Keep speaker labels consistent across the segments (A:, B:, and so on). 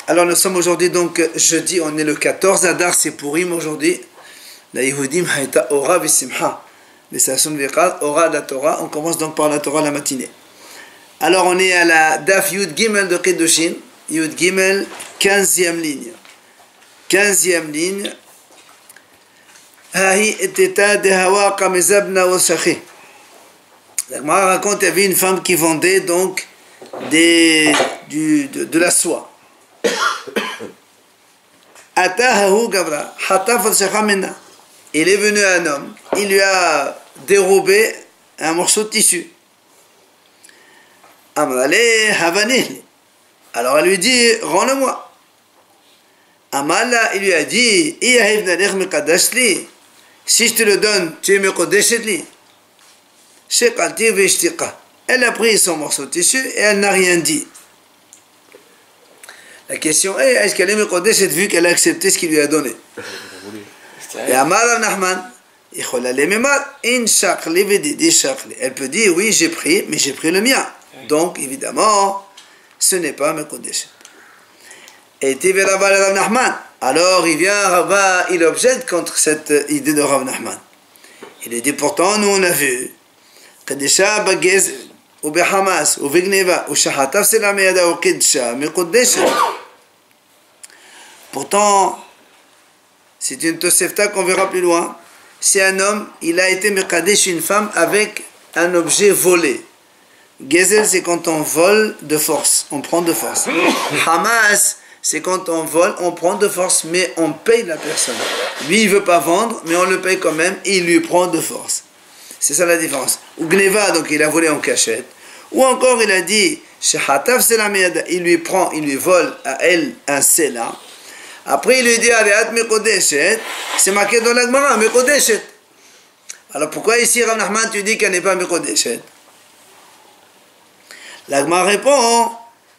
A: Alors nous sommes aujourd'hui donc jeudi, on est le 14 Adar, c'est Purim aujourd'hui. La Yehudim haïta ora v'simha. Mais ça sonne viqal, ora la Torah. On commence donc par la Torah la matinée. Alors on est à la Daf Yud Gimel de Kedushin. Yud Gimel, 15e ligne. 15e ligne. Hahi eteta de hawa kamezabna washachi. La Gemara raconte qu'il y avait une femme qui vendait donc de la soie. Il est venu un homme, il lui a dérobé un morceau de tissu. Alors elle lui dit, rends-le-moi. Amala, il lui a dit, si je te le donne, tu es mekodeshet. Elle a pris son morceau de tissu et elle n'a rien dit. La question est, est-ce qu'elle est mekodeshet vu qu'elle a accepté ce qu'il lui a donné? Et Amar Rav Nachman, elle peut dire, oui, j'ai pris, mais j'ai pris le mien. Donc, évidemment, ce n'est pas mekodeshet. Et Rav Nachman, alors il vient, Rava, il objecte contre cette idée de Rav Nachman. Il lui dit, pourtant, nous on a vu, Kadesha bagez, ou behamas, ou vegneva, ou shahataf selameyada, ou kedsha, mekodeshet. Pourtant, c'est une Tosefta qu'on verra plus loin. C'est un homme, il a été mekadesh une femme avec un objet volé. Gezel, c'est quand on vole de force, on prend de force. Hamas, c'est quand on vole, on prend de force, mais on paye la personne. Lui, il ne veut pas vendre, mais on le paye quand même, et il lui prend de force. C'est ça la différence. Ou Gneva, donc il a volé en cachette. Ou encore, il a dit, il lui prend, il lui vole à elle un sela. Après, il lui dit, c'est marqué dans la Gemara, mekodeshet. Alors pourquoi ici, Rav Nachman, tu dis qu'elle n'est pas mekodeshet? La Gemara répond,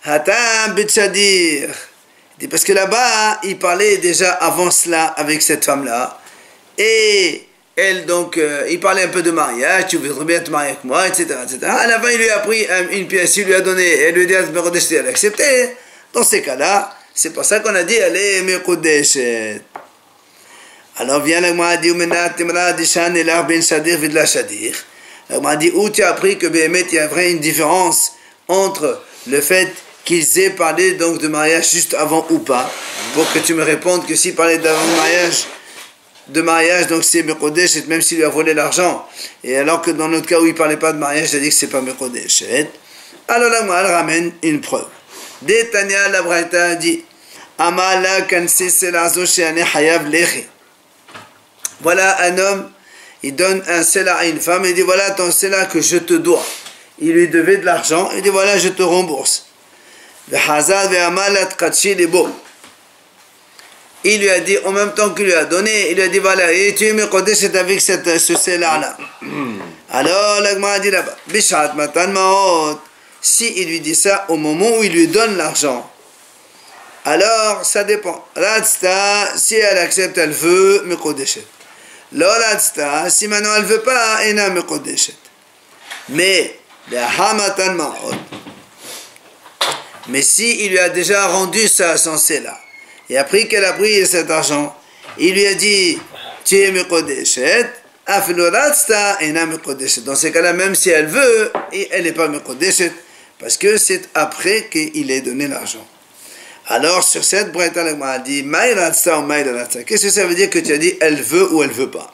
A: Hatam bitchadir. Il dit, parce que là-bas, il parlait déjà avant cela avec cette femme-là. Et elle, donc, il parlait un peu de mariage, tu voudrais bien te marier avec moi, etc., etc. À la fin, il lui a pris une pièce, il lui a donné, elle lui a dit, mekodeshet, elle a accepté. Dans ces cas-là, c'est pour ça qu'on a dit, elle est mekodeshet. Alors vient la Gemara dit, la Gemara dit, où tu as appris que Béhémet, il y a vraiment une différence entre le fait qu'ils aient parlé donc de mariage juste avant ou pas, pour que tu me répondes que s'il parlait d'avant de mariage, donc c'est mekodeshet, même s'il lui a volé l'argent, et alors que dans notre cas où il ne parlait pas de mariage, il a dit que c'est pas mekodeshet. Alors la Gemara ramène une preuve. Détania la Braïta dit, Amala kansi selazo sheane hayav lechi. Voilà un homme, il donne un sela à une femme, il dit, voilà ton sela que je te dois. Il lui devait de l'argent, il dit, voilà, je te rembourse. Il lui a dit, en même temps qu'il lui a donné, il lui a dit, voilà, et tu es mekodeshet avec ce sela-là. Alors, la Gemara dit là-bas, Bishat matan maot. Si il lui dit ça au moment où il lui donne l'argent, alors ça dépend. Ratsta, si elle accepte, elle veut, mekodeshet. L'oratsta, si maintenant elle veut pas, elle n'a mekodeshet. Mais si il lui a déjà rendu ça sans cela, et après qu'elle a pris cet argent, il lui a dit, tu es mekodeshet, dans ces cas-là, même si elle veut, elle n'est pas mekodeshet, parce que c'est après qu'il ait donné l'argent. Alors, sur cette braïta, la Gemara dit, Maïratsa ou Maïratsa. Qu'est-ce que ça veut dire que tu as dit, elle veut ou elle veut pas?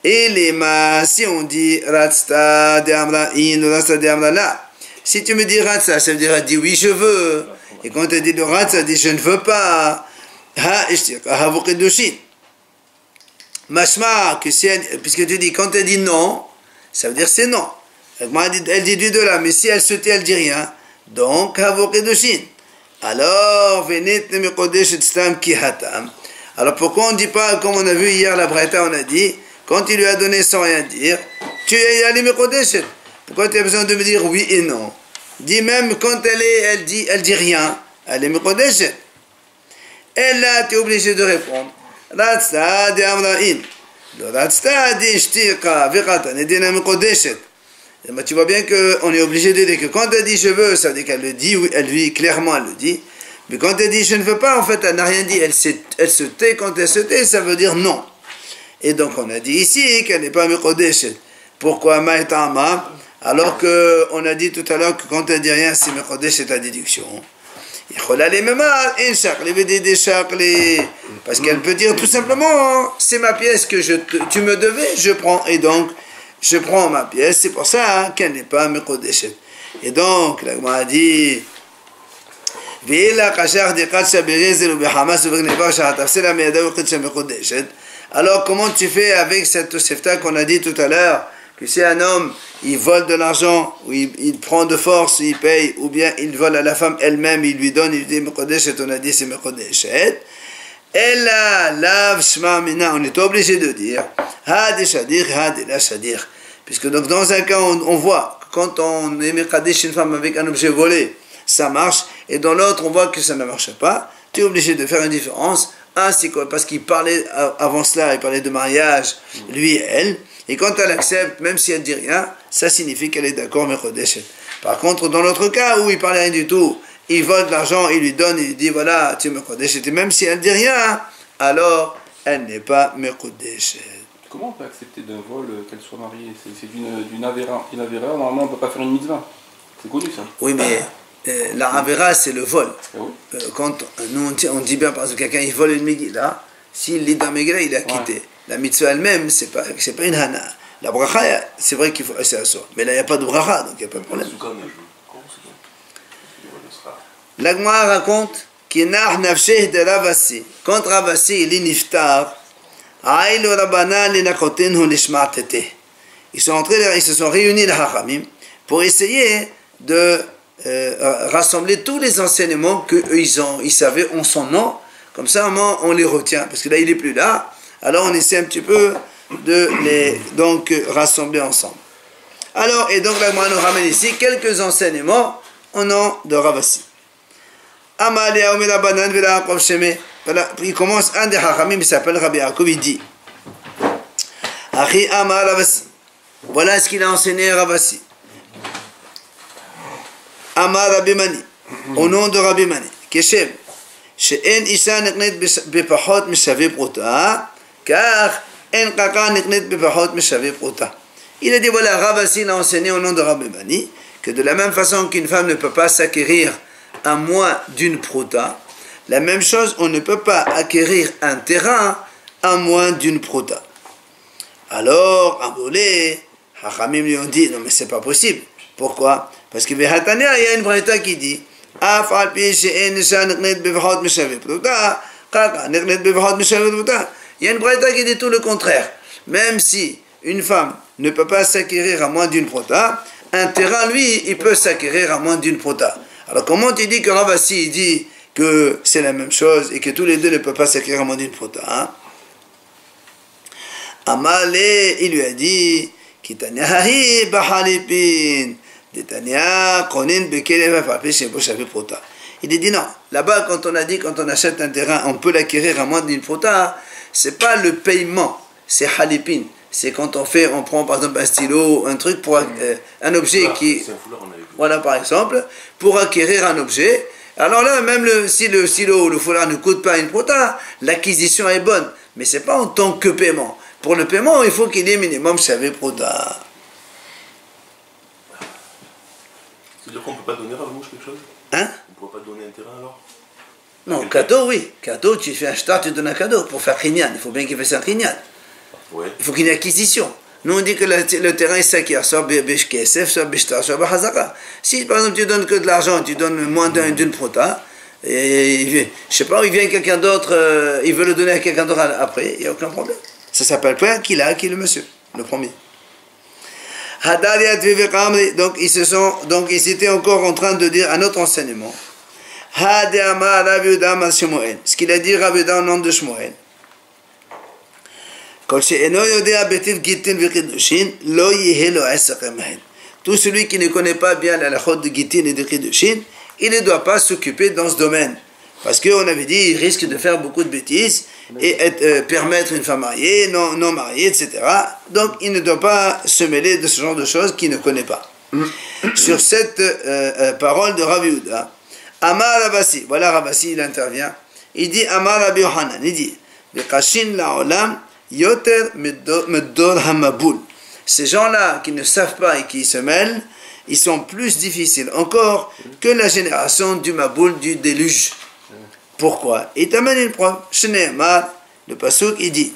A: Et les ma, si on dit, Ratsta de Amra in, Ratsta de Amra la. Si tu me dis Ratsta, ça veut dire, elle dit oui, je veux. Et quand elle dit le Ratsta, elle dit je ne veux pas. Ha, ishtiq, ahavu kedushin. Mashma, que si elle, puisque tu dis, quand elle dit non, ça veut dire c'est non. Elle dit du de là, mais si elle se tait, elle dit rien. Donc, ahavu kedushin. Alors, venez me kodeshet stam ki hatam. Alors pourquoi on ne dit pas, comme on a vu hier la Braïta, on a dit, quand il lui a donné sans rien dire, tu es allé me kodeshet. Pourquoi tu as besoin de me dire oui et non? Dis même quand elle dit rien, elle est me kodeshet. Et là, tu es obligé de répondre. Ratsta de amra'in. Le ratsta de ishtiqa viqatan edina me kodeshet. Ben, tu vois bien qu'on est obligé de dire que quand elle dit je veux, ça veut dire qu'elle le dit, oui, elle dit clairement, elle le dit. Mais quand elle dit je ne veux pas, en fait, elle n'a rien dit. Elle se tait. Quand elle se tait, ça veut dire non. Et donc, on a dit ici qu'elle n'est pas mekodeshet. Pourquoi ma'etama? Alors qu'on a dit tout à l'heure que quand elle dit rien, c'est mekodeshet la déduction. Parce qu'elle peut dire tout simplement, c'est ma pièce que tu me devais, je prends. Et donc, je prends ma pièce. C'est pour ça qu'elle n'est pas mekodeshet. Et donc, la Gemara a dit, alors comment tu fais avec cette Tosefta qu'on a dit tout à l'heure, que c'est un homme, il vole de l'argent, ou il prend de force, il paye, ou bien il vole à la femme elle-même, il lui donne, il dit Mekodeshet, on a dit c'est Mekodeshet. Ella lav shma mina, on est obligé de dire had shadir, had la shadir. Puisque donc dans un cas on voit que quand on est Mekadesh une femme avec un objet volé, ça marche, et dans l'autre on voit que ça ne marche pas, tu es obligé de faire une différence. Un, c'est quoi? Parce qu'il parlait avant cela, il parlait de mariage, lui et elle, et quand elle accepte, même si elle ne dit rien, ça signifie qu'elle est d'accord, Mekodeshet. Par contre, dans l'autre cas où il ne parlait rien du tout, il vole de l'argent, il lui donne, il lui dit voilà, tu es Mekodeshet, et même si elle ne dit rien, alors elle n'est pas Mekodeshet.
B: Comment on peut accepter d'un vol qu'elle soit mariée? C'est d'une avéra. Une avéra, normalement on ne peut pas faire une mitzvah. C'est connu ça.
A: Oui, mais la avéra, c'est le vol.
B: Ah oui.
A: Quand nous on dit bien, parce que quelqu'un il vole une Megillah, s'il lit dans Megillah, il a quitté. Ouais. La mitzvah elle-même, c'est pas une hana. La bracha, c'est vrai qu'il faut rester à soi. Mais là, il n'y a pas de bracha, donc il n'y a pas de problème. La Gemara raconte qu'Inach nafsheh de Ravasi. Quand Ravasi il est niftar, Aïlo Rabbanan l'inakotenhu lishma'tete. Ils se sont réunis les Hachamim pour essayer de rassembler tous les enseignements qu'ils savaient en son nom. Comme ça, on les retient. Parce que là, il n'est plus là. Alors, on essaie un petit peu de les rassembler ensemble. Alors, et donc, là, moi, nous ramène ici quelques enseignements au nom de Ravasi. Amalia Omela Banan Vela Yaakov Sheme. Il commence un des Hachamim, il s'appelle Rabbi Yaakov, il dit Achi Amar Ravasi. Voilà ce qu'il a enseigné à Ravasi. Amar Rabbi Mani, au nom de Rabbi Mani, Keshem, She'en Isha Neknet Bepachot Meshaveh Pruta, car En Kaka Neknet Bepachot Meshaveh Pruta. Il a dit voilà, Ravasi l'a enseigné au nom de Rabbi Mani, que de la même façon qu'une femme ne peut pas s'acquérir à moins d'une pruta, la même chose, on ne peut pas acquérir un terrain à moins d'une pruta. Alors, Abolé, Hachamim lui ont dit, non mais c'est pas possible. Pourquoi? Parce que Vehatania, il y a une braïta qui dit, il y a une braïta qui dit tout le contraire. Même si une femme ne peut pas s'acquérir à moins d'une pruta, un terrain, lui, il peut s'acquérir à moins d'une pruta. Alors comment tu dis que Ravasi dit que c'est la même chose et que tous les deux ne peuvent pas s'acquérir à moins d'une pruta, hein? Amalé, il lui a dit Kitaniahi bahalipin Detania konin bekele papi chez Boshavi pruta. Il a dit non, là-bas quand on a dit quand on achète un terrain on peut l'acquérir à moins d'une pruta, c'est pas le paiement, c'est halipin. C'est quand on prend par exemple un stylo, un truc pour un objet qui, voilà par exemple, pour acquérir un objet. Alors là, même si le stylo ou le foulard ne coûte pas une pruta, l'acquisition est bonne, mais c'est pas en tant que paiement. Pour le paiement, il faut qu'il y ait minimum Shaveh pruta.
C: C'est-à-dire qu'on ne peut pas donner à la mouche quelque chose?
A: Hein?
C: On ne peut pas donner un terrain alors?
A: Non, cadeau oui. Cadeau, tu fais un shtar, tu donnes un cadeau. Pour faire Kinyan, il faut bien qu'il fasse un Kinyan.
C: Ouais.
A: Il faut qu'il y ait une acquisition. Nous on dit que le terrain est s'acquiert, soit Beshkesef, soit Beshtar, soit Bahazaka. Si par exemple tu donnes que de l'argent, tu donnes moins d'une pruta, et je sais pas, il vient quelqu'un d'autre, il veut le donner à quelqu'un d'autre après, il n'y a aucun problème. Ça s'appelle pas qu'il a acquis le monsieur, le premier. Donc ils étaient encore en train de dire un autre enseignement. Ce qu'il a dit Rabbi Yehuda au nom de Shmuel. Tout celui qui ne connaît pas bien la halachot de Gittin et de Kiddushin, il ne doit pas s'occuper dans ce domaine. Parce qu'on avait dit, il risque de faire beaucoup de bêtises et permettre une femme mariée, non mariée, etc. Donc il ne doit pas se mêler de ce genre de choses qu'il ne connaît pas. Sur cette parole de Rabbi Yehuda, Amar Rabasi, voilà Rabasi, il intervient. Il dit Amar Rabbi Yohanan, il dit Vekashin la'olam yoter medor hamabul. Ces gens-là qui ne savent pas et qui se mêlent, ils sont plus difficiles encore que la génération du Maboul, du déluge. Pourquoi? Il t'amène une preuve. Shneemar, le pasuk, il dit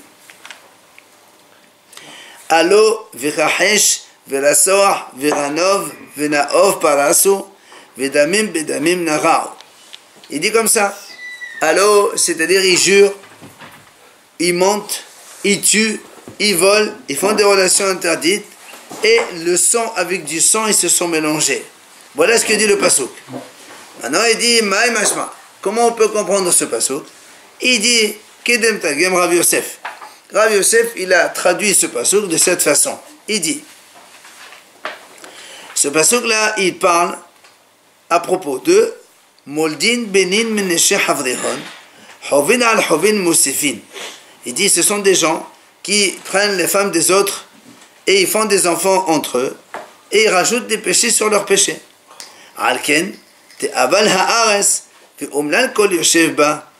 A: Allo v'chahesh v'rasoach v'ranov v'naov parasu v'damim bedamim narao. Il dit comme ça. Allo, c'est-à-dire ils jurent, ils montent, ils tuent, ils volent, ils font des relations interdites, et le sang avec du sang, ils se sont mélangés. Voilà ce que dit le pasuk. Maintenant, il dit, Maï Mashma. Comment on peut comprendre ce pasuk? Il dit, Kedem Tagem Rav Yosef. Rav Yosef, il a traduit ce pasuk de cette façon. Il dit, ce pasuk-là, il parle à propos de Moldin Benin Meneshe Havrihon, Hovin al Hovin Moussifin. Il dit, ce sont des gens qui prennent les femmes des autres et ils font des enfants entre eux et ils rajoutent des péchés sur leurs péchés. Alken, te aval haares, fi umlal kol yoshev ba.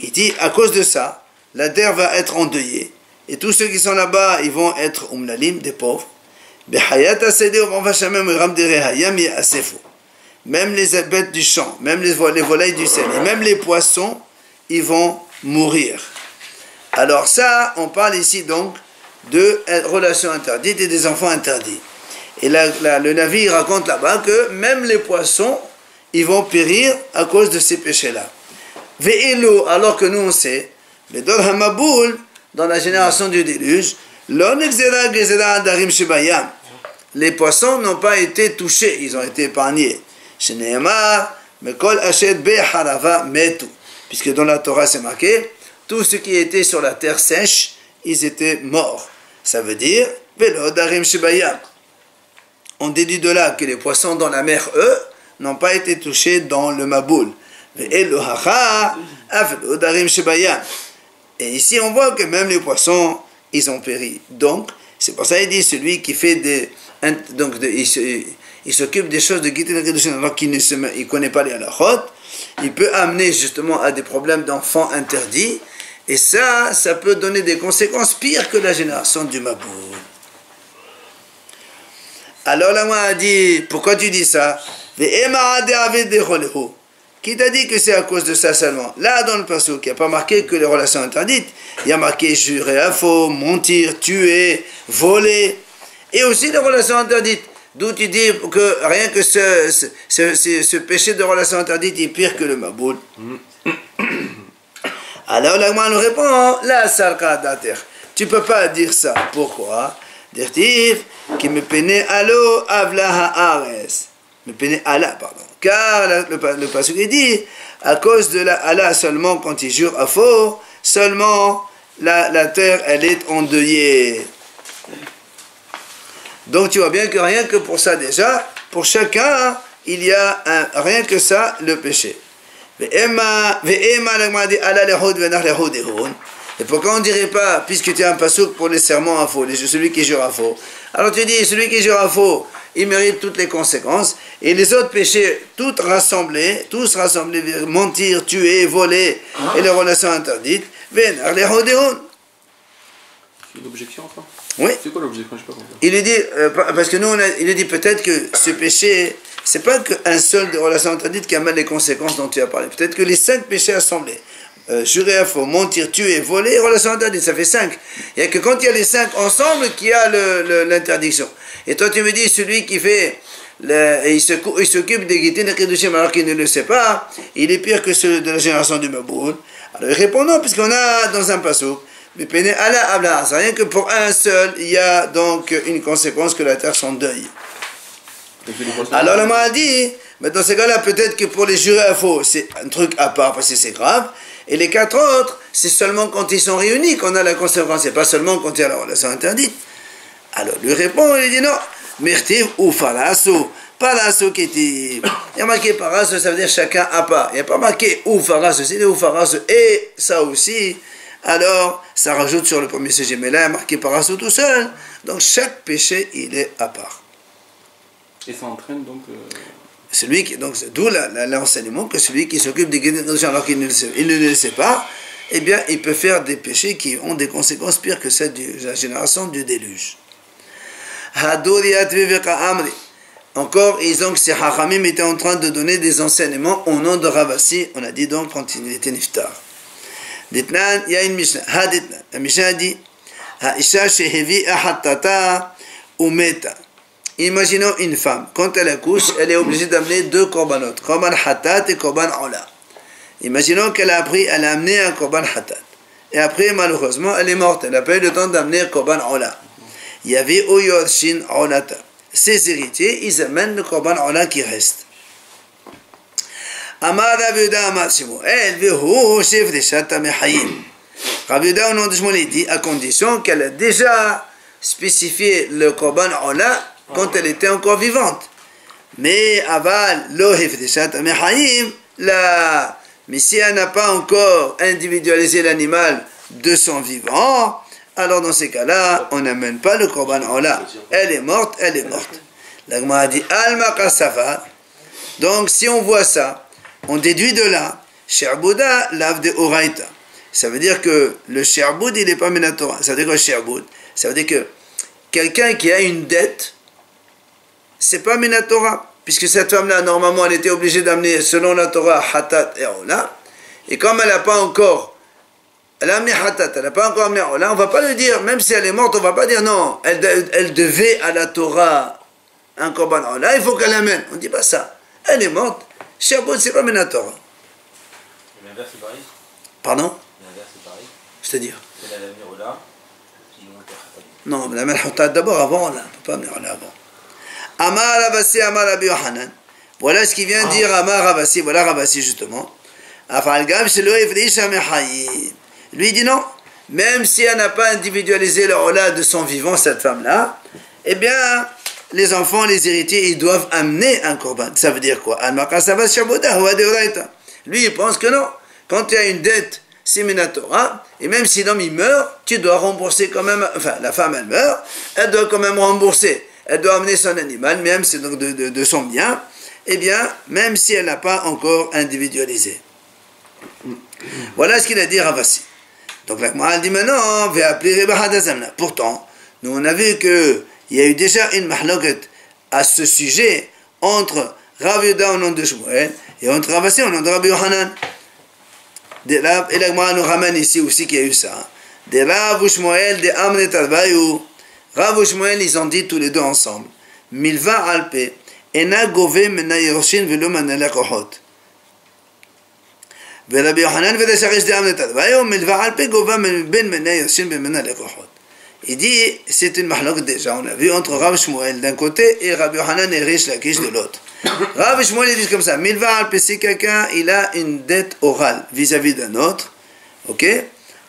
A: Il dit, à cause de ça, la terre va être endeuillée et tous ceux qui sont là-bas, ils vont être umlalim, des pauvres. Behayat asede ou vachamem ram derehayam yasefu. Même les bêtes du champ, même les volailles du ciel, et même les poissons, ils vont mourir. Alors ça, on parle ici donc de relations interdites et des enfants interdits. Et là, le navire raconte là-bas que même les poissons, ils vont périr à cause de ces péchés-là. Ve'ilo, alors que nous on sait, le Dor Hamaboul, dans la génération du déluge, les poissons n'ont pas été touchés, ils ont été épargnés. Puisque dans la Torah c'est marqué, tout ce qui était sur la terre sèche, ils étaient morts. Ça veut dire, on déduit de là que les poissons dans la mer, eux, n'ont pas été touchés dans le Maboul. Et ici on voit que même les poissons, ils ont péri. Donc, c'est pour ça qu'il dit, celui qui fait des... Donc, il s'occupe des choses de Gittin Kedushin alors qu'il ne connaît pas les halachot, il peut amener justement à des problèmes d'enfants interdits, et ça peut donner des conséquences pires que la génération du Maboul. Alors là, moi, a dit, pourquoi tu dis ça? Qui t'a dit que c'est à cause de ça seulement? Là, dans le pasuk, il n'y a pas marqué que les relations interdites, il y a marqué jurer à faux, mentir, tuer, voler, et aussi les relations interdites. D'où tu dis que rien que ce péché de relation interdite est pire que le Maboul. Alors l'Agma nous répond, la salka dater. Tu ne peux pas dire ça. Pourquoi? Dirtif, qui me peinait alo avla haares. Me peinait ala, pardon. Car le pasuk est dit, à cause de la ala seulement quand il jure à faux, seulement la terre elle est endeuillée. Donc tu vois bien que rien que pour ça déjà, pour chacun, il y a rien que ça, le péché. Et pourquoi on ne dirait pas, puisque tu as un passouk pour les serments à faux, celui qui jure à faux, alors tu dis, celui qui jure à faux, il mérite toutes les conséquences, et les autres péchés, tous rassemblés, mentir, tuer, voler, et les relations interdites, c'est
B: une objection, enfin.
A: Oui.
B: C'est quoi l'objection? Je sais pas compris.
A: Il lui dit, parce que nous, il lui dit peut-être que ce péché, c'est pas qu'un seul de relations interdites qui amène les conséquences dont tu as parlé. Peut-être que les 5 péchés assemblés, jurer à faux, mentir, tuer, voler, relations interdites, ça fait 5. Il n'y a que quand il y a les 5 ensemble qu'il y a l'interdiction. Et toi, tu me dis, celui qui fait, il s'occupe des Gittin et Kedushim alors qu'il ne le sait pas, il est pire que ceux de la génération du Maboul. Alors il répond non, puisqu'on a dans un passouk, mais peine ala abla, c'est rien que pour un seul, il y a donc une conséquence que la terre s'en deuil. Alors le m'a dit, mais dans ces cas-là, peut-être que pour les jurés à faux, c'est un truc à part parce que c'est grave, et les 4 autres, c'est seulement quand ils sont réunis qu'on a la conséquence, c'est pas seulement quand il y a la relation interdite. Alors lui répond, il dit non, mirtiv ou farasso, parasso qui était. Il y a marqué parasso, ça veut dire chacun à part. Il n'y a pas marqué ou farasso, c'est ou farasso, et ça aussi. Alors, ça rajoute sur le premier sujet, mais là, il y a marqué parasso tout seul. Donc chaque péché, il est à part.
B: Et ça entraîne donc...
A: Celui qui, donc, d'où l'enseignement que celui qui s'occupe des guédines alors qu'il ne le sait pas, eh bien, il peut faire des péchés qui ont des conséquences pires que celles de la génération du déluge. Encore, ils ont que ces Hachamim étaient en train de donner des enseignements au nom de Ravasi. On a dit donc quand il était niftar. Ditnan, il y a une Mishnah. La Mishnah dit Ha'isha shehevi ahatata umeta. Imaginons une femme, quand elle accouche, elle est obligée d'amener 2 korbanot, korban hatat et korban ola. Imaginons qu'elle a amené un korban hatat. Et après, malheureusement, elle est morte. Elle n'a pas eu le temps d'amener un korban ola. Il y avait Oyorshin olata. Ses héritiers, ils amènent le korban ola qui reste. Amar Rav Yehuda Amar Shmuel, vehu shefreshat hamechayim. Rav Yehuda au nom de Shmuel, il dit, à condition qu'elle a déjà spécifié le korban ola quand elle était encore vivante. Mais aval lo hefreshat hamechayim, là, mais si elle n'a pas encore individualisé l'animal de son vivant, alors dans ces cas-là, on n'amène pas le korban ola. Elle est morte, elle est morte. La Gemara dit Alma Kasafa. Donc si on voit ça, on déduit de là, Sherbouda lave de Oraita. Ça veut dire que le Sherboud, il n'est pas Menatora. Ça veut dire que le Sherboud, ça veut dire que quelqu'un qui a une dette, c'est pas Menatora. Puisque cette femme-là, normalement, elle était obligée d'amener, selon la Torah, Hatat et Ola. Et comme elle n'a pas encore, elle a amené Hatat, elle n'a pas encore amené Ola, on ne va pas le dire, même si elle est morte, on ne va pas dire non, elle devait à la Torah un korban Ola, il faut qu'elle l'amène. On ne dit pas ça. Elle est morte. Sherboud, c'est pas Menatora.
D: L'inverse, c'est pareil.
A: Pardon?
D: L'inverse, c'est pareil.
A: C'est-à-dire?
D: C'est la amené Ola, qui monte à Hatat.
A: Non, mais la mère Hatat d'abord, avant Ola. On ne peut pas amener Ola avant. Amar Ravasi, Amar Rabbi Yohanan. Voilà ce qu'il vient de dire Amar Ravasi. Voilà Ravasi justement. Lui dit non. Même si elle n'a pas individualisé le Ola de son vivant, cette femme-là, eh bien, les enfants, les héritiers, ils doivent amener un korban. Ça veut dire quoi? Lui, il pense que non. Quand tu as une dette, c'est Minatora, et même si l'homme il meurt, tu dois rembourser quand même. Enfin, la femme, elle meurt, elle doit quand même rembourser. Elle doit amener son animal, même si c'est donc de son bien, eh bien, même si elle n'a pas encore individualisé. Voilà ce qu'il a dit Ravasi. Donc la Gemara dit maintenant, on va appeler Rebbe Hadazamna. Pourtant, nous on a vu qu'il y a eu déjà une mahloket à ce sujet entre Rav Yehuda au nom de Shmuel et entre Ravasi au nom de Rabbi Yohanan. Et la Gemara nous ramène ici aussi qu'il y a eu ça. Des Rav Shmuel, des Amne Tarbayu. Rav et Shmuel, ils ont dit tous les deux ensemble. Milva alpe, ena gove mena yoroshin velo manala kohot. Rabbi Yohanan veda sharish de amnet advayo, milva alpe gove ben mena yoroshin ben manala kohot. Il dit, c'est une mahlok déjà, on a vu entre Rav et Shmuel d'un côté et Rabbi Yohanan et Rish Lakish de l'autre. Rav et Shmuel, ils disent comme ça, milva alpe, si quelqu'un, il a une dette orale vis-à-vis d'un autre, ok?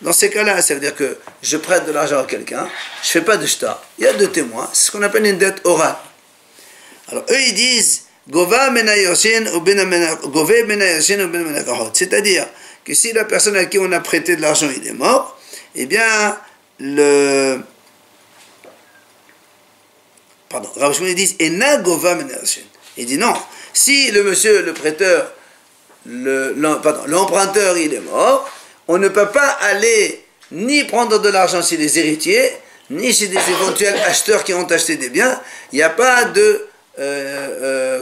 A: Dans ces cas-là, ça veut dire que je prête de l'argent à quelqu'un, je ne fais pas de shtar. Il y a 2 témoins, c'est ce qu'on appelle une dette orale. Alors eux, ils disent, c'est-à-dire que si la personne à qui on a prêté de l'argent, il est mort, eh bien, Rav Shmuel dit, il dit non, si le monsieur, le prêteur, l'emprunteur, il est mort, on ne peut pas aller ni prendre de l'argent chez les héritiers, ni chez des éventuels acheteurs qui ont acheté des biens. Il n'y a pas de,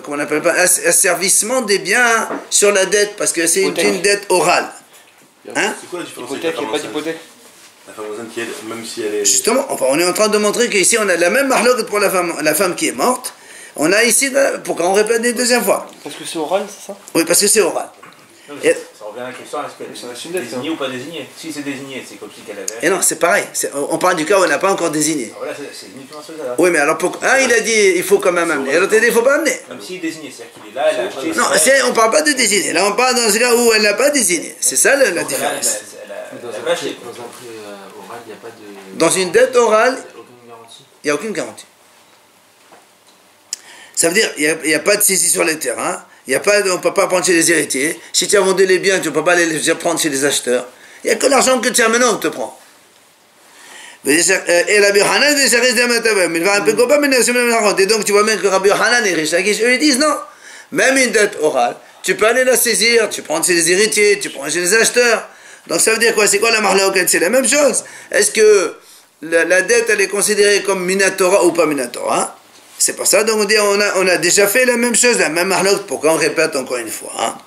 A: comment on appelle pas, asservissement des biens sur la dette, parce que c'est une dette orale. Hein?
C: C'est quoi la différence
B: Hypothèque, il n'y a pas d'hypothèque.
C: La femme enceinte qui aide, même si elle est...
A: Justement, enfin, on est en train de montrer qu'ici on a la même marloque pour la femme qui est morte. On a ici, pourquoi on répète une deuxième fois?
B: Parce que c'est oral, c'est ça?
A: Oui, parce que c'est oral.
D: Ça revient à la question, est-ce qu'elle est désignée ou pas désignée? Si c'est désigné, c'est comme si qu'elle avait...
A: Et non, c'est pareil. On parle du cas où on n'a pas encore désigné.
D: Voilà, c'est uniquement ce cas-là.
A: Oui, mais alors pourquoi? Il a dit il faut quand même amener. Alors, il ne faut pas amener.
D: Même s'il est désigné, c'est-à-dire qu'il est là, elle a acheté...
A: Non, on ne parle pas de désigner. Là, on parle dans ce cas où elle n'a pas désigné. C'est ça la différence.
D: Elle a acheté.
E: Dans un prêt oral, il n'y a pas de...
A: Dans une dette orale,
E: aucune garantie.
A: il n'y a aucune garantie. Ça veut dire il n'y a pas de saisie sur les terrains. On ne peut pas prendre chez les héritiers. Si tu as vendu les biens, tu ne peux pas les prendre chez les acheteurs. Il n'y a que l'argent que tu as maintenant que tu prends. Et Rabbi Yohanan, et donc tu vois même que Rabbi Yohanan et Rish Lakish, eux ils disent non. Même une dette orale, tu peux aller la saisir, tu prends chez les héritiers, tu prends chez les acheteurs. Donc ça veut dire quoi? C'est quoi la marloquette? C'est la même chose. Est-ce que la dette, elle est considérée comme minatora ou pas minatora? C'est pour ça, donc on dit, on a déjà fait la même chose, la même marloquette, pourquoi on répète encore une fois, hein?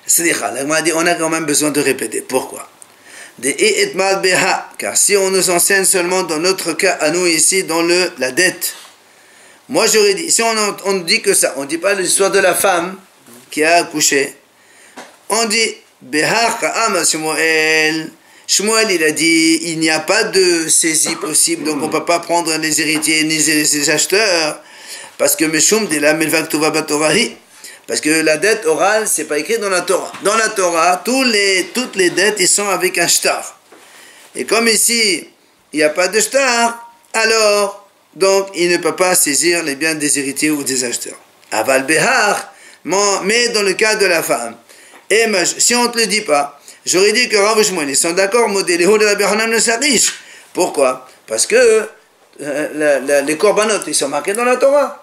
A: C'est-à-dire, on a quand même besoin de répéter. Pourquoi? Car si on nous enseigne seulement dans notre cas, à nous ici, dans la dette, moi j'aurais dit, si on dit que ça, on ne dit pas l'histoire de la femme qui a accouché, on dit, Shmuel, il a dit, il n'y a pas de saisie possible, donc on ne peut pas prendre les héritiers ni les acheteurs, parce que Meshum dit la Milvak Tuva Batorahi. Parce que la dette orale, c'est pas écrit dans la Torah. Dans la Torah, toutes les dettes, ils sont avec un shtar. Et comme ici, il n'y a pas de shtar, alors, donc, il ne peut pas saisir les biens des héritiers ou des acheteurs. Aval behar, mais dans le cas de la femme. Et si on ne te le dit pas, j'aurais dit que Rav et Shmuel, ils sont d'accord, modélého de Rabbi Hanan le Sarish. Pourquoi? Parce que les corbanotes, ils sont marqués dans la Torah.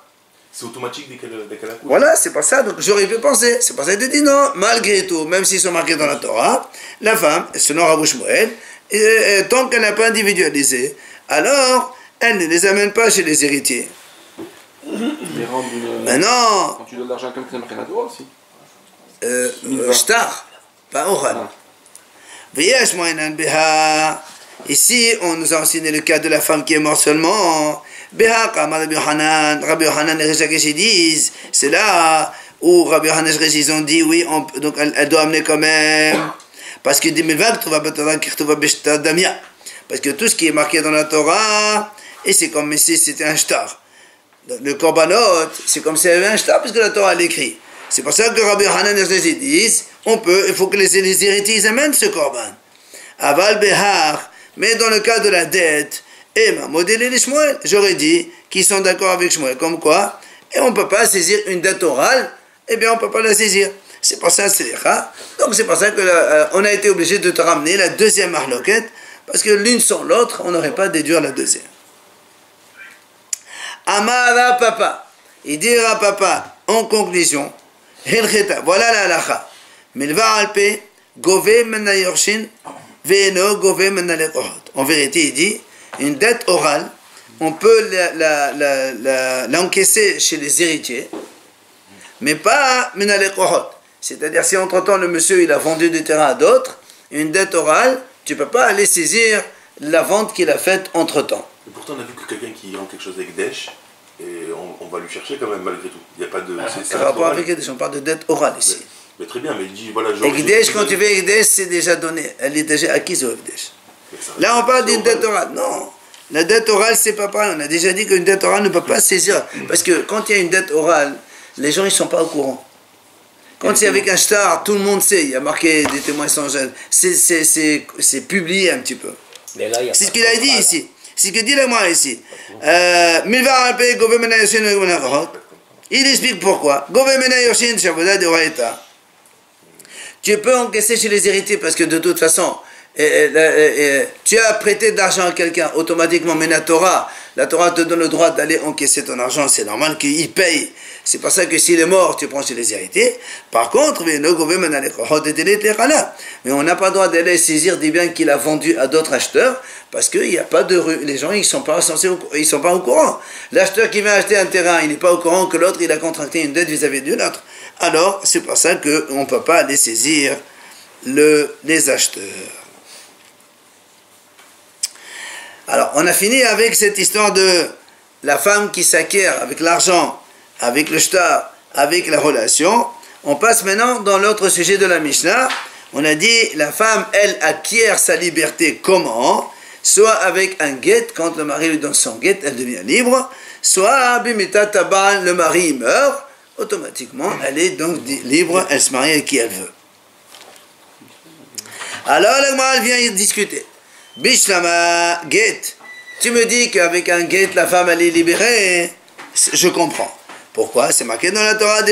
C: C'est automatique dès qu'elle accouche.
A: Voilà, c'est pas ça. Donc j'aurais pu penser. C'est pour ça qu'il dit non. Malgré tout, même s'ils sont marqués dans la Torah, la femme, selon Rav Shmuel, tant qu'elle n'a pas individualisé, alors elle ne les amène pas chez les héritiers. Maintenant.
B: Quand tu donnes de l'argent à quelqu'un, c'est marqué dans la Torah aussi.
A: Shtar, pas oral. Ici, on nous a enseigné le cas de la femme qui est morte seulement. Rabbi Hanan et Rechakesh disent, c'est là où Rabbi Hanan et Rechakesh ils ont dit oui, donc elle doit amener quand même, parce que parce que tout ce qui est marqué dans la Torah, et c'est comme si c'était un shtar. Le korbanot, c'est comme si il y avait un shtar, puisque la Torah l'écrit. C'est pour ça que Rabbi Hanan et Rechakesh disent, il faut que les héritiers ils amènent ce korban. Aval behar, mais dans le cas de la dette, et modélé les Shmuel, j'aurais dit qu'ils sont d'accord avec Shmuel, comme quoi, et on ne peut pas saisir une dette orale, eh bien on ne peut pas la saisir. C'est pour ça, c'est les cas. Donc c'est pour ça qu'on a été obligé de te ramener la deuxième marloquette, parce que l'une sans l'autre, on n'aurait pas déduire la deuxième. Amara papa, il dira papa, en conclusion, voilà la halacha, milva alpe, gove mena yorshin, ve'eno gove mena lekohot. En vérité, il dit, une dette orale, on peut l'encaisser chez les héritiers, mais pas minale kohot. C'est-à-dire, si entre-temps le monsieur il a vendu du terrain à d'autres, une dette orale, tu ne peux pas aller saisir la vente qu'il a faite entre-temps.
C: Et pourtant, on a vu que quelqu'un qui rend quelque chose avec Desh, et on va lui chercher quand même malgré tout. Il n'y a pas de.
A: C'est rapport avec Desh, on parle de dette orale ici.
C: Mais très bien, mais il dit voilà.
A: Ekdesh, quand tu fais Ekdesh, c'est déjà donné. Elle est déjà acquise au Ekdesh. Là, on parle d'une dette orale. Non, la dette orale, c'est pas pareil. On a déjà dit qu'une dette orale ne peut pas saisir. Parce que quand il y a une dette orale, les gens, ils ne sont pas au courant. Quand c'est avec un shtar, tout le monde sait. Il y a marqué des témoins sans gêne. C'est publié un petit peu. C'est ce qu'il a dit ici. C'est ce que dit la moi ici. Il explique pourquoi. Tu peux encaisser chez les héritiers parce que de toute façon, tu as prêté de l'argent à quelqu'un, automatiquement, mais la Torah te donne le droit d'aller encaisser ton argent, c'est normal qu'il paye. C'est pour ça que s'il est mort, tu prends chez les héritiers. Par contre, mais on n'a pas le droit d'aller saisir des biens qu'il a vendus à d'autres acheteurs, parce que il y a pas de les gens ils sont pas au courant. L'acheteur qui vient acheter un terrain, il n'est pas au courant que l'autre il a contracté une dette vis-à-vis de l'autre. Alors, c'est pour ça qu'on ne peut pas aller saisir les acheteurs. Alors, on a fini avec cette histoire de la femme qui s'acquiert avec l'argent, avec le shtar, avec la relation. On passe maintenant dans l'autre sujet de la Mishnah. On a dit, la femme, elle acquiert sa liberté comment? Soit avec un guet, quand le mari lui donne son guet, elle devient libre. Soit, bimita tabal, le mari meurt, automatiquement, elle est donc libre, elle se marie avec qui elle veut. Alors, la Gemara, elle vient y discuter. Bishlama, guet. Tu me dis qu'avec un guet, la femme, elle est libérée. Je comprends. Pourquoi? C'est marqué dans la Torah,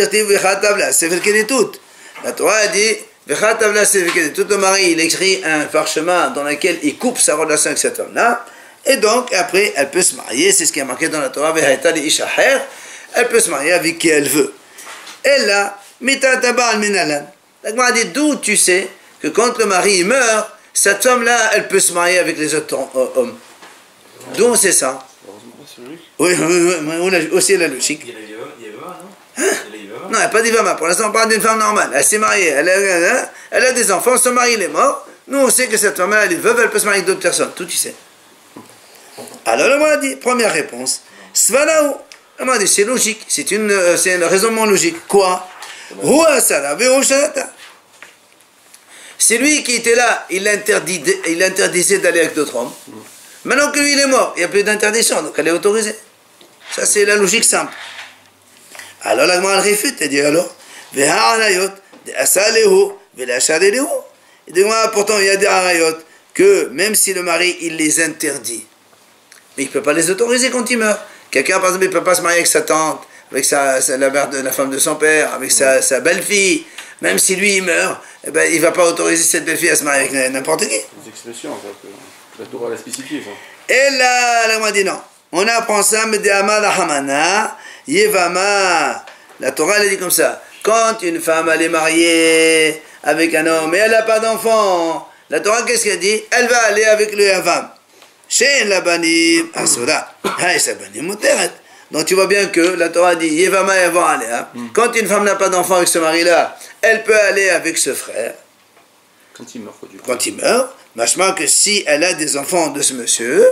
A: c'est fait qu'elle est toute. La Torah dit, tout le mari, il écrit un parchemin dans lequel il coupe sa relation avec cette femme-là. Et donc, après, elle peut se marier. C'est ce qui est marqué dans la Torah, elle peut se marier avec qui elle veut. Et là, mitataba minalan. La Gemara dit d'où tu sais que quand le mari meurt, cette femme-là, elle peut se marier avec les autres hommes. D'où on sait ça? Oui, on a aussi la logique.
D: Il y a Yavama, non?
A: Hein? Non, il n'y a pas d'Ivama. Pour l'instant, on parle d'une femme normale. Elle s'est mariée, elle a des enfants, son mari il est mort. Nous, on sait que cette femme-là, elle est veuve, elle peut se marier avec d'autres personnes. Tout, tu sais. Alors, le m'a dit, première réponse, Svanaou. Le m'a dit, c'est logique. C'est un raisonnement logique. Quoi? C'est lui qui était là, il interdisait d'aller avec d'autres hommes. Maintenant que lui il est mort, il n'y a plus d'interdiction, donc elle est autorisée. Ça c'est la logique simple. Alors la Gemara réfute, elle dit alors, pourtant il y a des harayot que même si le mari il les interdit, mais il ne peut pas les autoriser quand il meurt. Quelqu'un par exemple il ne peut pas se marier avec sa tante, avec la femme de son père, avec sa belle-fille, même si lui il meurt, eh ben, il ne va pas autoriser cette belle-fille à se marier avec n'importe qui.
B: Des expressions, en fait. La Torah l'a spécifié, ça.
A: Et là, la Gemara dit non. On apprend ça, mais de Amala Hamana, Yevama. La Torah, elle dit comme ça. Quand une femme, elle est mariée avec un homme et elle n'a pas d'enfant, la Torah, qu'est-ce qu'elle dit? Elle va aller avec le Yavam. Chez la Banim, Asura. Haï, sa Banim, Muteret. Donc tu vois bien que la Torah dit Yevama, elle va aller. Hein. Quand une femme n'a pas d'enfant avec ce mari-là, elle peut aller avec ce frère.
B: Quand il meurt, quoi, du coup.
A: Quand il meurt, machement que si elle a des enfants de ce monsieur,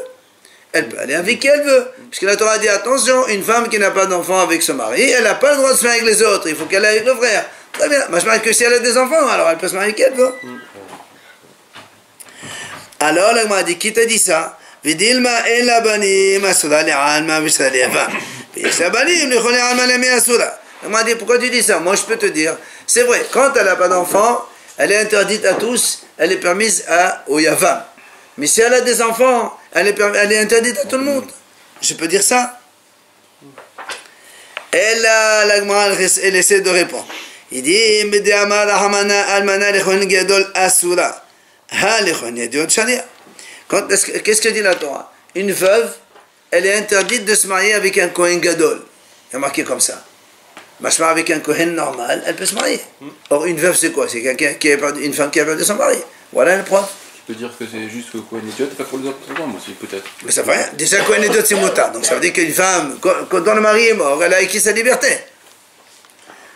A: elle peut aller avec qui elle veut. Puisque la Torah dit attention, une femme qui n'a pas d'enfant avec son mari, elle n'a pas le droit de se marier avec les autres, il faut qu'elle aille avec le frère. Très bien, machement que si elle a des enfants, alors elle peut se marier avec qui elle veut. Alors la Gemara dit qui t'a dit ça? Vidilma en la banim asura li alma v'shra li yavam. V'yesha banim li chole alma li asura. La Gemara dit pourquoi tu dis ça? Moi je peux te dire, c'est vrai, quand elle n'a pas d'enfant, elle est interdite à tous, elle est permise au Yavam. Mais si elle a des enfants, elle est interdite à tout le monde. Je peux dire ça? Et là, la Gemara, elle essaie de répondre. Il dit, qu'est-ce que dit la Torah? Une veuve, elle est interdite de se marier avec un Kohen Gadol. Il y a marqué comme ça. Machma avec un Kohen normal, elle peut se marier. Or, une veuve, c'est quoi? C'est une femme qui a perdu son mari. Voilà le preuve.
B: Tu peux dire que c'est juste que Kohen Idiot et pas pour les autres hommes aussi, peut-être.
A: Mais ça fait rien. Déjà, Kohen Idiot, c'est motard. Donc, ça veut dire qu'une femme, quand le mari est mort, elle a acquis sa liberté.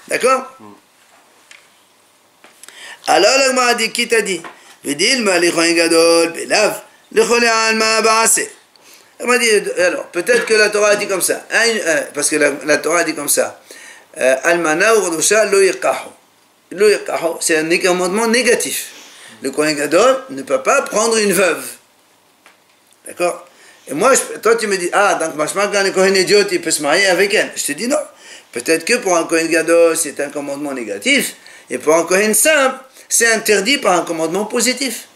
A: D'accord? Alors, la Gemara dit, qui t'a dit? Alors, peut-être que la Torah a dit comme ça. Parce que la Torah a dit comme ça. Almana ou Rodosha lo yikahu. Lo yikahu, c'est un commandement négatif. Le Kohen Gadol ne peut pas prendre une veuve. D'accord? Et moi, toi tu me dis, donc quand le Kohen Idiot, il peut se marier avec elle. Je te dis non. Peut-être que pour un Kohen Gadol, c'est un commandement négatif. Et pour un Kohen simple, c'est interdit par un commandement positif.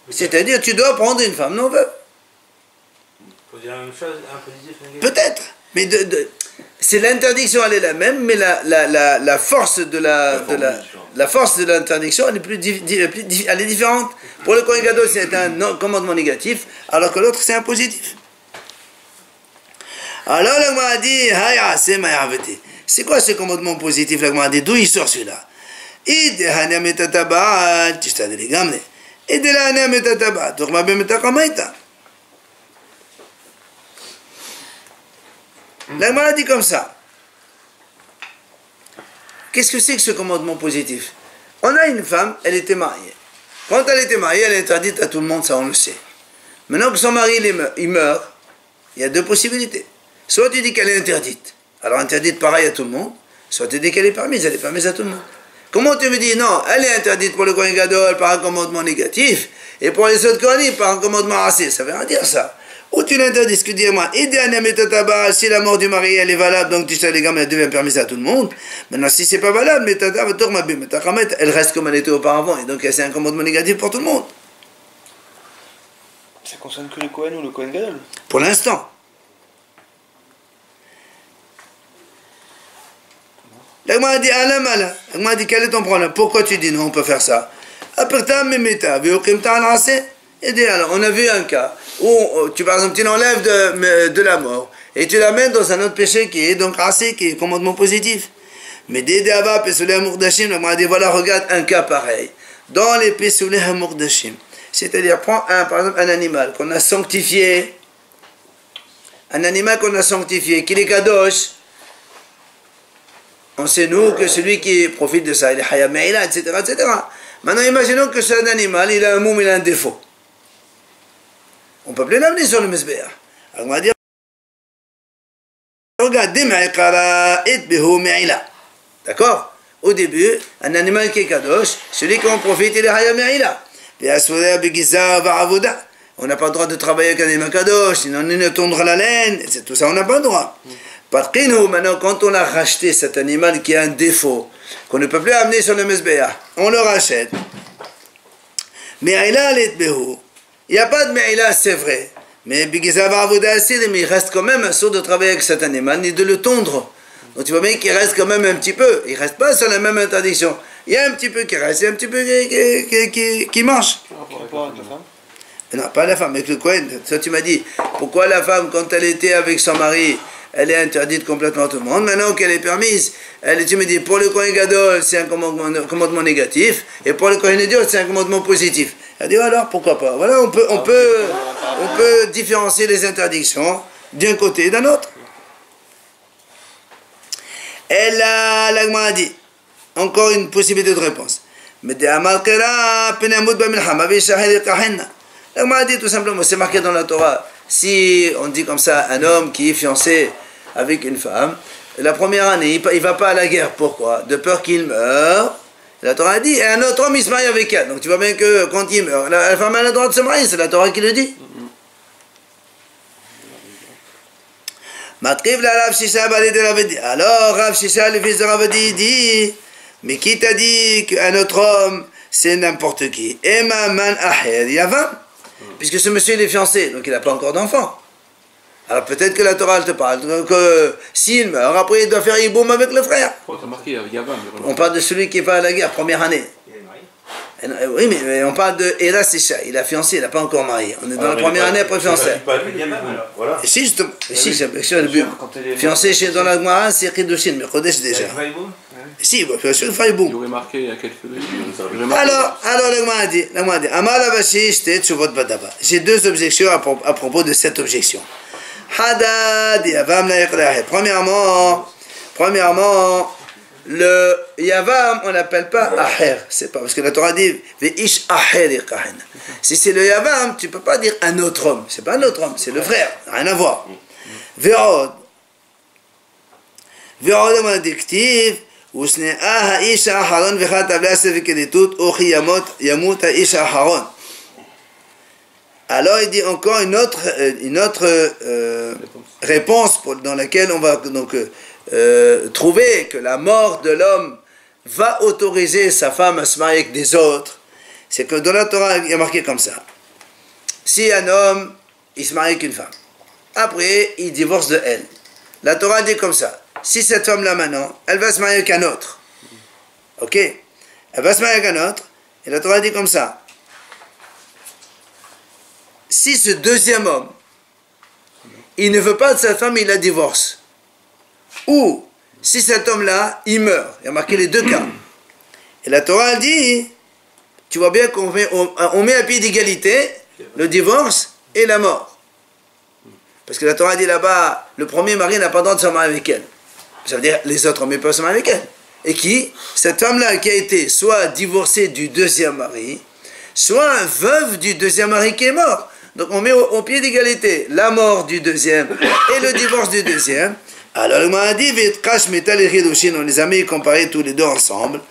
A: C'est-à-dire, tu dois prendre une femme non veuve.
D: Faut dire la même chose, un positif, négatif.
A: Peut-être. Mais c'est l'interdiction, elle est la même, mais la force de la force de l'interdiction, elle est différente. Pour le Kohen Gadol, c'est un commandement négatif, alors que l'autre, c'est un positif. Alors, la Gemara dit, c'est quoi ce commandement positif? La Gemara dit, d'où il sort celui-là? La Gemara dit comme ça. Qu'est-ce que c'est que ce commandement positif? On a une femme, elle était mariée. Quand elle était mariée, elle est interdite à tout le monde, ça on le sait. Maintenant que son mari il meurt, il y a deux possibilités. Soit tu dis qu'elle est interdite, alors interdite pareil à tout le monde, soit tu dis qu'elle est permise, elle est permise à tout le monde. Comment tu me dis non, elle est interdite pour le Kohen Gadol par un commandement négatif, et pour les autres Kohanim par un commandement assez? Ça veut rien dire ça. Ou tu l'interdis, ce que dis-moi, si la mort du mari elle est valable, donc tu sais les gamins, elle devient permise à tout le monde. Maintenant, si c'est pas valable, elle reste comme elle était auparavant, et donc c'est un commandement négatif pour tout le monde.
F: Ça concerne que le Kohen ou le Kohen Gadol?
A: Pour l'instant. La Gemara dit, la Gemara dit, quel est ton problème? Pourquoi tu dis non, on peut faire ça? Et dit, alors, on a vu un cas où, par exemple, tu l'enlèves de la mort, et tu l'amènes dans un autre péché qui est donc assez, qui est commandement positif. Mais dès Ava, Pesoulé Mourdashim, on dit voilà, regarde un cas pareil. Dans les Pesoulé Mourdashim, c'est-à-dire, prends par exemple un animal qu'on a sanctifié, qu'il est kadosh. On sait nous que celui qui profite de ça, il est hayab me'ila, etc., etc. Maintenant, imaginons que c'est un animal, il a un moum, il a un défaut. On ne peut plus l'amener sur le mesbéa. Alors on va dire, regarde, d'accord? Au début, un animal qui est kadosh, celui qui en profite, il est hayab me'ila. On n'a pas le droit de travailler avec un animal kadosh, sinon on ne tondre la laine, c'est tout ça, on n'a pas le droit. Maintenant, quand on a racheté cet animal qui a un défaut, qu'on ne peut plus amener sur le mesbéa, on le rachète. Me'ila l'etbehu. Il n'y a pas de me'ila, c'est vrai. Mais il reste quand même un sourd de travailler avec cet animal, ni de le tondre. Donc tu vois bien qu'il reste quand même un petit peu. Il ne reste pas sur la même interdiction. Il y a un petit peu qui reste, il y a un petit peu qui mange. Non, pas la femme, avec le Kohen. Ça, tu m'as dit, pourquoi la femme, quand elle était avec son mari, elle est interdite complètement à tout le monde. Maintenant qu'elle est permise, tu me dis, pour le Kohen Gadol, c'est un commandement négatif, et pour le Kohen Idiot, c'est un commandement positif. Elle dit, alors, pourquoi pas? Voilà, on peut différencier les interdictions d'un côté et d'un autre. Elle a dit, encore une possibilité de réponse. Mais elle m'a dit tout simplement, c'est marqué dans la Torah, si on dit comme ça, un homme qui est fiancé avec une femme, la première année, il ne va pas à la guerre. Pourquoi? De peur qu'il meure. La Torah dit, et un autre homme, il se marie avec elle. Donc tu vois bien que quand il meurt, la femme a le droit de se marier, c'est la Torah qui le dit. Alors Rav Shisha, le fils de Ravadi, dit, mais qui t'a dit qu'un autre homme, c'est n'importe qui? Emma man aher yavam. Puisque ce monsieur il est fiancé, donc il n'a pas encore d'enfant. Alors peut-être que la Torah elle te parle que s'il meurt, après il doit faire Yiboum avec le frère. On parle de celui qui va à la guerre, première année. Oui, mais on parle de Ela Sisha, il a fiancé, il n'a pas encore marié. On est dans la première année après fiancé. Et si, justement, c'est le but. Fiancé dans la Gemara, c'est Kiddushin, mais Kodesh déjà. Si, bien sûr, il faut Yiboum.
B: Il aurait marqué il y a quelques
A: Alors, la Gemara dit, Amar Avashi, Shte Tshuvot Badaba. J'ai deux objections à propos de cette objection. Hadad Yavam la Yaqlahe. Premièrement, le Yavam, on l'appelle pas Aher. C'est pas parce que la Torah dit Ve'ish Aher Yaqahen. Si c'est le Yavam, tu peux pas dire un autre homme. C'est pas un autre homme, c'est le frère. Rien à voir. Ve'od, on a dit Ktiv. ושנאה האיש האחרון וחטא לעשה וכליטות או כי ימות האיש האחרון. Alors il dit encore une autre réponse dans laquelle on va donc trouver que la mort de l'homme va autoriser sa femme à se marier avec des autres. C'est que dans la Torah il y a marqué comme ça. Si un homme il se marie avec une femme, après il divorce de elle, la Torah dit comme ça. Si cette femme-là maintenant, elle va se marier avec un autre, ok? Elle va se marier avec un autre, et la Torah dit comme ça. Si ce deuxième homme, il ne veut pas de sa femme, il la divorce. Ou, si cet homme-là, il meurt. Il y a marqué les deux cas. Et la Torah dit, tu vois bien qu'on met à pied d'égalité le divorce et la mort. Parce que la Torah dit là-bas, le premier mari n'a pas le droit de se marier avec elle. Ça veut dire les autres hommes peuvent se marier avec elle. Et qui? Cette femme-là qui a été soit divorcée du deuxième mari, soit veuve du deuxième mari qui est mort. Donc on met au pied d'égalité la mort du deuxième et le divorce du deuxième. Alors le m'a dit, on les a mis comparés tous les deux ensemble.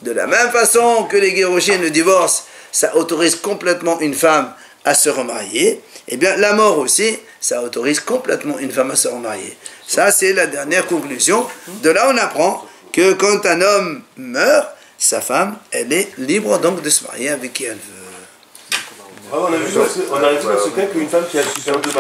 A: De la même façon que les Gerushin, le divorce, ça autorise complètement une femme à se remarier, eh bien la mort aussi, ça autorise complètement une femme à se remarier. Ça c'est la dernière conclusion. De là on apprend que quand un homme meurt, sa femme, elle est libre donc de se marier avec qui elle veut.
C: On a vu dans ce cas qu'une femme qui a le super de